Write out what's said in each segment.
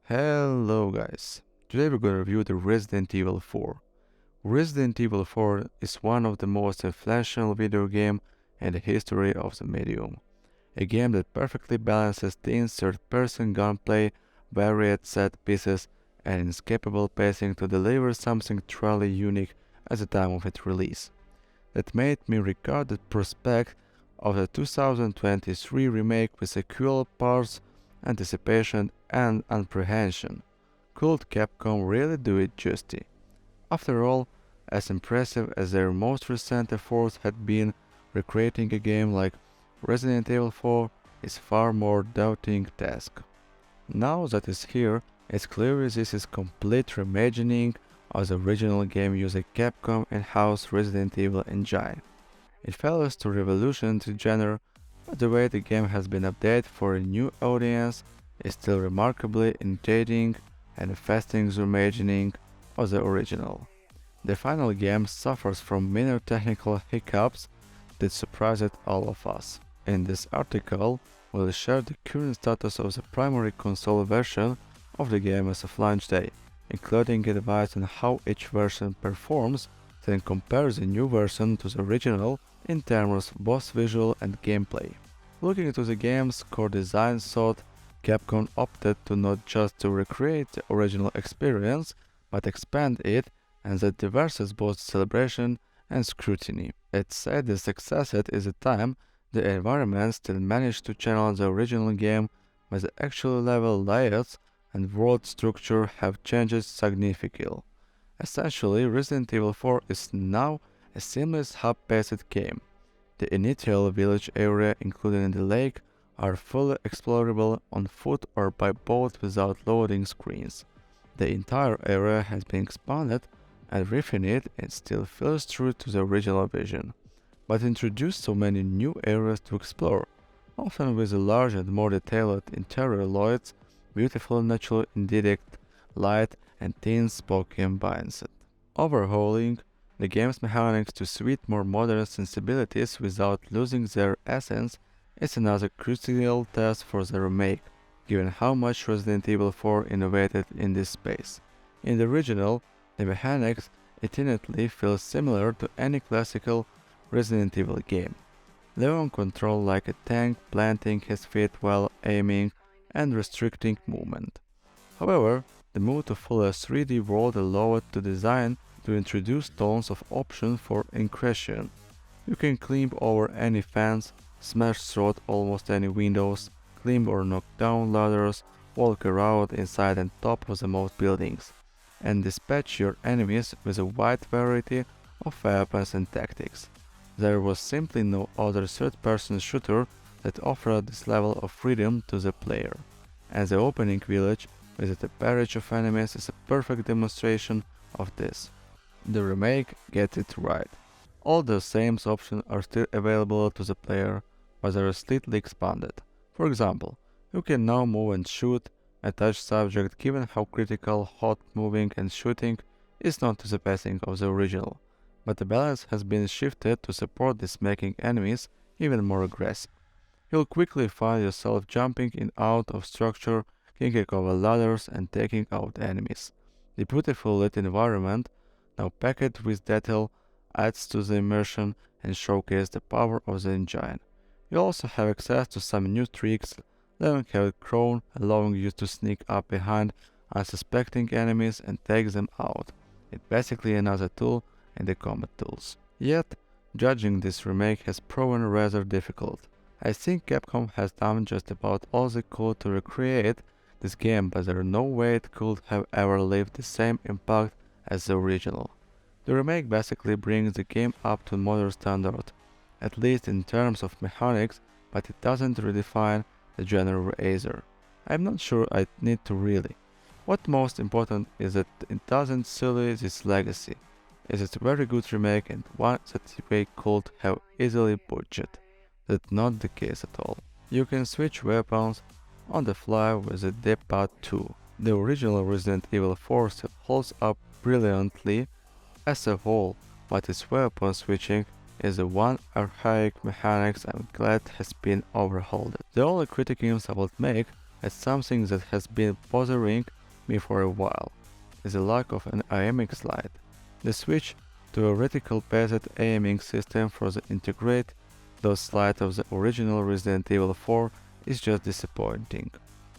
Hello guys, today we're gonna review the Resident Evil 4. Resident Evil 4 is one of the most influential video games in the history of the medium. A game that perfectly balances tense third-person gunplay, varied set pieces, and inescapable pacing to deliver something truly unique at the time of its release. That made me regard the prospect of the 2023 remake with equal parts anticipation and apprehension. Could Capcom really do it justice? After all, as impressive as their most recent efforts had been, recreating a game like Resident Evil 4 is far more daunting task. Now that it's here, it's clear this is complete reimagining of the original game using Capcom in-house Resident Evil engine. It fails to revolutionize the genre, but the way the game has been updated for a new audience is still remarkably engaging and infesting the reimagining of the original. The final game suffers from minor technical hiccups that surprised all of us. In this article, we'll share the current status of the primary console version of the game as of launch day, including advice on how each version performs, then compare the new version to the original in terms of both visual and gameplay. Looking into the game's core design thought, Capcom opted to not just to recreate the original experience, but expand it and that diverses both celebration and scrutiny. It said the success is a time the environment still managed to channel the original game, but the actual level layouts and world structure have changed significantly. Essentially, Resident Evil 4 is now a seamless hub-paced game. The initial village area, including the lake, are fully explorable on foot or by boat without loading screens. The entire area has been expanded and refined and still feels true to the original vision, but introduced so many new areas to explore, often with a large and more detailed interior layouts, beautiful natural indirect light, and thin spooky ambience. Overhauling the game's mechanics to suit more modern sensibilities without losing their essence is another crucial task for the remake, given how much Resident Evil 4 innovated in this space. In the original, the mechanics innately feel similar to any classical Resident Evil game. Leon controls like a tank, planting his feet while aiming and restricting movement. However, the move to full 3D world allowed to design to introduce tons of options for incursion. You can climb over any fence, smash through almost any windows, climb or knock down ladders, walk around inside and top of the most buildings, and dispatch your enemies with a wide variety of weapons and tactics. There was simply no other third-person shooter that offered this level of freedom to the player, and the opening village with a barrage of enemies is a perfect demonstration of this. The remake gets it right. All the same options are still available to the player, but they are slightly expanded. For example, you can now move and shoot a touch subject given how critical hot moving and shooting is not to the pacing of the original, but the balance has been shifted to support this, making enemies even more aggressive. You'll quickly find yourself jumping in out of structure, kicking over ladders and taking out enemies. The beautiful lit environment, now packed with detail, adds to the immersion and showcases the power of the engine. You also have access to some new tricks, letting have a crown, allowing you to sneak up behind unsuspecting enemies and take them out. It's basically another tool in the combat tools. Yet, judging this remake has proven rather difficult. I think Capcom has done just about all they could to recreate this game, but there is no way it could have ever left the same impact as the original. The remake basically brings the game up to modern standard, at least in terms of mechanics, but it doesn't redefine the genre either. I'm not sure I need to really. What most important is that it doesn't sully this legacy. It is a very good remake and one that they could have easily budget. That's not the case at all. You can switch weapons on the fly with the D-pad too. The original Resident Evil 4 still holds up brilliantly as a whole, but its weapon switching is the one archaic mechanics I'm glad has been overhauled. The only criticisms I would make and something that has been bothering me for a while is the lack of an aiming slide. The switch to a reticle-based aiming system for the integrate those slides of the original Resident Evil 4 is just disappointing.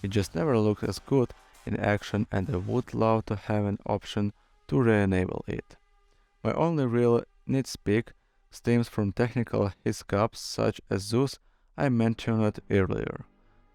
It just never looked as good in action, and I would love to have an option to re-enable it. My only real nitpick stems from technical hiccups such as those I mentioned earlier.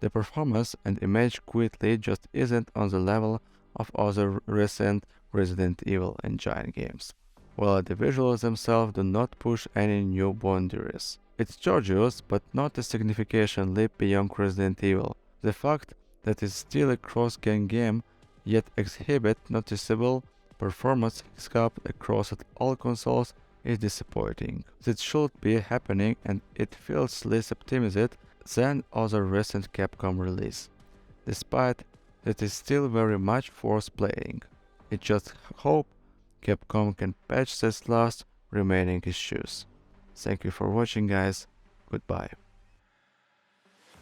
The performance and image quality just isn't on the level of other recent Resident Evil Engine games, while the visuals themselves do not push any new boundaries. It's gorgeous, but not a significant leap beyond Resident Evil. The fact that it's still a cross-gen game, yet exhibit noticeable performance hiccups across all consoles is disappointing. This should be happening, and it feels less optimized than other recent Capcom releases, despite that it's still very much worth playing. I just hope Capcom can patch these last remaining issues. Thank you for watching, guys. Goodbye.